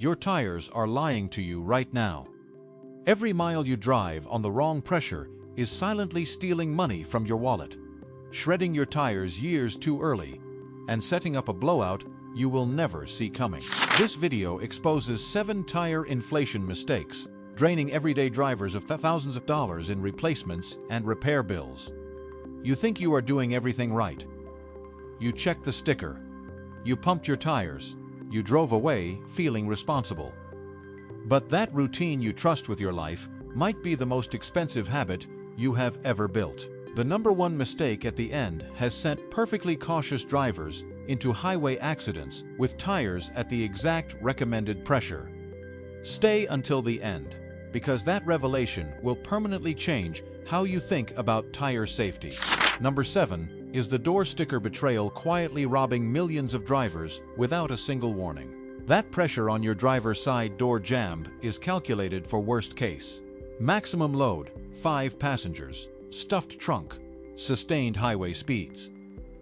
your tires are lying to you right now. Every mile you drive on the wrong pressure is silently stealing money from your wallet, shredding your tires years too early, and setting up a blowout you will never see coming. This video exposes 7 tire inflation mistakes, draining everyday drivers of thousands of dollars in replacements and repair bills. You think you are doing everything right. You checked the sticker. You pumped your tires. You drove away feeling responsible. But that routine you trust with your life might be the most expensive habit you have ever built. The number one mistake at the end has sent perfectly cautious drivers into highway accidents with tires at the exact recommended pressure. Stay until the end, because that revelation will permanently change how you think about tire safety. Number 7 is the door sticker betrayal, quietly robbing millions of drivers without a single warning. That pressure on your driver's side door jamb is calculated for worst case. Maximum load, 5 passengers, stuffed trunk, sustained highway speeds.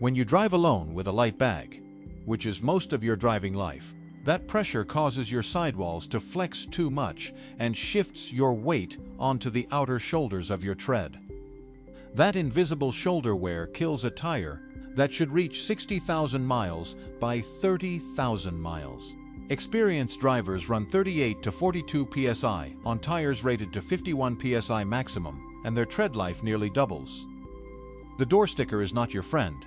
When you drive alone with a light bag, which is most of your driving life, that pressure causes your sidewalls to flex too much and shifts your weight onto the outer shoulders of your tread. That invisible shoulder wear kills a tire that should reach 60,000 miles by 30,000 miles. Experienced drivers run 38 to 42 PSI on tires rated to 51 PSI maximum, and their tread life nearly doubles. The door sticker is not your friend.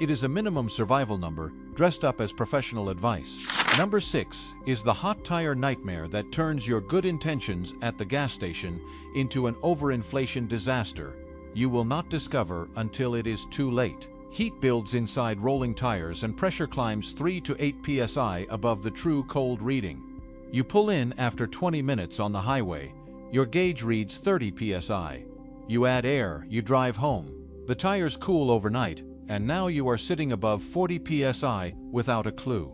It is a minimum survival number dressed up as professional advice. Number 6 is the hot tire nightmare that turns your good intentions at the gas station into an overinflation disaster you will not discover until it is too late. Heat builds inside rolling tires and pressure climbs 3 to 8 PSI above the true cold reading. You pull in after 20 minutes on the highway. Your gauge reads 30 PSI. You add air, you drive home. The tires cool overnight, and now you are sitting above 40 PSI without a clue.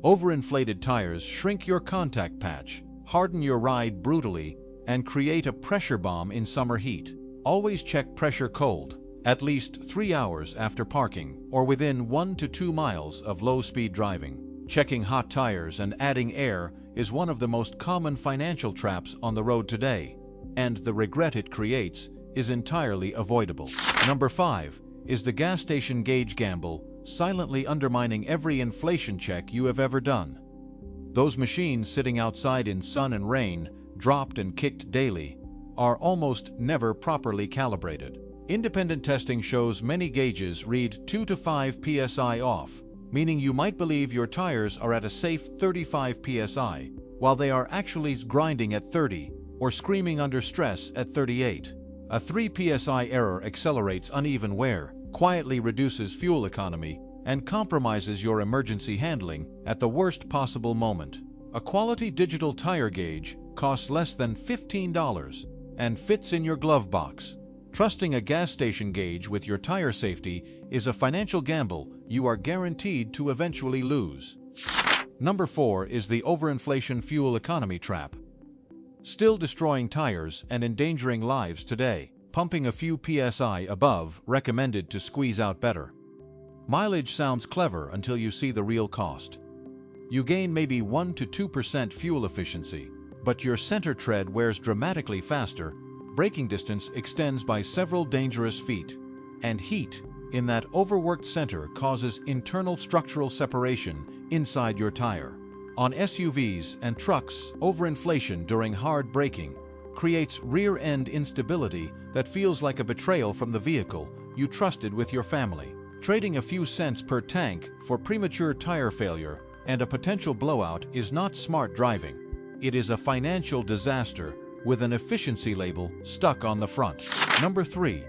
Overinflated tires shrink your contact patch, harden your ride brutally, and create a pressure bomb in summer heat. Always check pressure cold, at least 3 hours after parking or within 1 to 2 miles of low-speed driving. Checking hot tires and adding air is one of the most common financial traps on the road today, and the regret it creates is entirely avoidable. Number 5 is the gas station gauge gamble, silently undermining every inflation check you have ever done. Those machines sitting outside in sun and rain, dropped and kicked daily, are almost never properly calibrated. Independent testing shows many gauges read 2 to 5 PSI off, meaning you might believe your tires are at a safe 35 PSI, while they are actually grinding at 30 or screaming under stress at 38. A 3 PSI error accelerates uneven wear, quietly reduces fuel economy, and compromises your emergency handling at the worst possible moment. A quality digital tire gauge costs less than $15 and fits in your glove box. Trusting a gas station gauge with your tire safety is a financial gamble you are guaranteed to eventually lose. Number 4 is the overinflation fuel economy trap. Still destroying tires and endangering lives today, pumping a few PSI above recommended to squeeze out better. Mileage sounds clever until you see the real cost. You gain maybe 1 to 2% fuel efficiency, but your center tread wears dramatically faster, braking distance extends by several dangerous feet, and heat in that overworked center causes internal structural separation inside your tire. On SUVs and trucks, overinflation during hard braking creates rear-end instability that feels like a betrayal from the vehicle you trusted with your family. Trading a few cents per tank for premature tire failure and a potential blowout is not smart driving. It is a financial disaster with an efficiency label stuck on the front. Number 3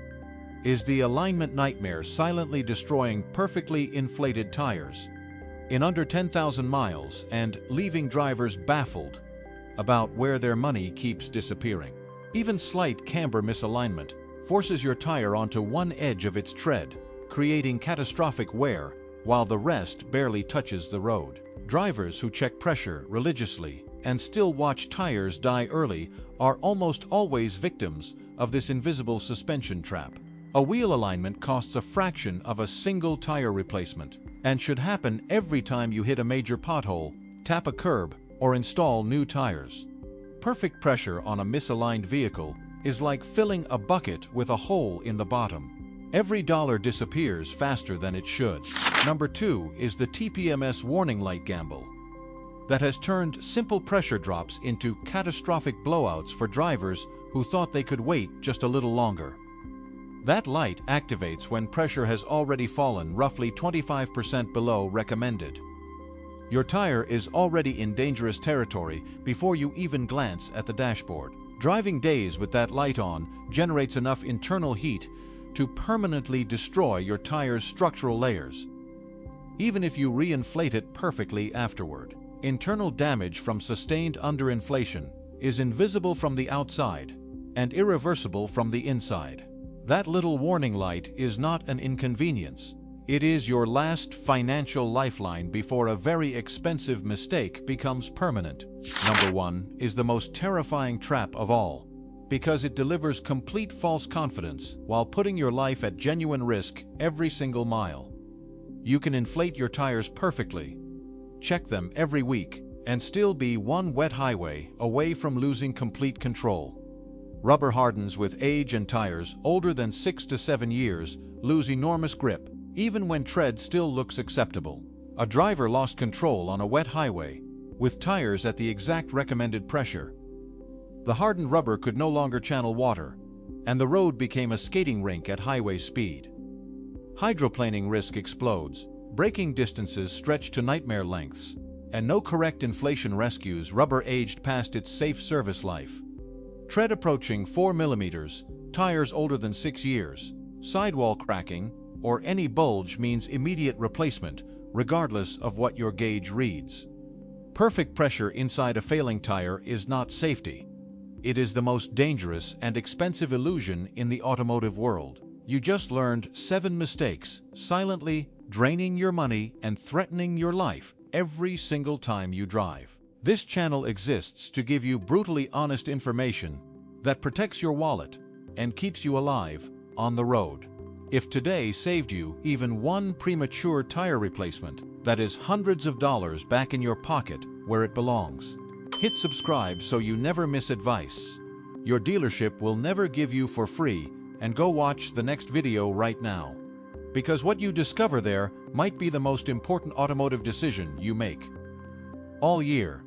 is the alignment nightmare, silently destroying perfectly inflated tires in under 10,000 miles and leaving drivers baffled about where their money keeps disappearing. Even slight camber misalignment forces your tire onto one edge of its tread, creating catastrophic wear while the rest barely touches the road. Drivers who check pressure religiously and still watch tires die early are almost always victims of this invisible suspension trap. A wheel alignment costs a fraction of a single tire replacement and should happen every time you hit a major pothole, tap a curb, or install new tires. Perfect pressure on a misaligned vehicle is like filling a bucket with a hole in the bottom. Every dollar disappears faster than it should. Number 2 is the TPMS warning light gamble that has turned simple pressure drops into catastrophic blowouts for drivers who thought they could wait just a little longer. That light activates when pressure has already fallen roughly 25% below recommended. Your tire is already in dangerous territory before you even glance at the dashboard. Driving days with that light on generates enough internal heat to permanently destroy your tire's structural layers, even if you reinflate it perfectly afterward. Internal damage from sustained underinflation is invisible from the outside and irreversible from the inside. That little warning light is not an inconvenience. It is your last financial lifeline before a very expensive mistake becomes permanent. Number 1 is the most terrifying trap of all, because it delivers complete false confidence while putting your life at genuine risk every single mile. You can inflate your tires perfectly, check them every week, and still be one wet highway away from losing complete control. Rubber hardens with age, and tires older than 6 to 7 years lose enormous grip, even when tread still looks acceptable. A driver lost control on a wet highway, with tires at the exact recommended pressure. The hardened rubber could no longer channel water, and the road became a skating rink at highway speed. Hydroplaning risk explodes, braking distances stretch to nightmare lengths, and no correct inflation rescues rubber aged past its safe service life. Tread approaching 4 millimeters, tires older than 6 years, sidewall cracking, or any bulge means immediate replacement, regardless of what your gauge reads. Perfect pressure inside a failing tire is not safety. It is the most dangerous and expensive illusion in the automotive world. You just learned 7 mistakes, silently draining your money and threatening your life every single time you drive. This channel exists to give you brutally honest information that protects your wallet and keeps you alive on the road. If today saved you even one premature tire replacement, that is hundreds of dollars back in your pocket where it belongs. Hit subscribe so you never miss advice your dealership will never give you for free, and go watch the next video right now, because what you discover there might be the most important automotive decision you make all year.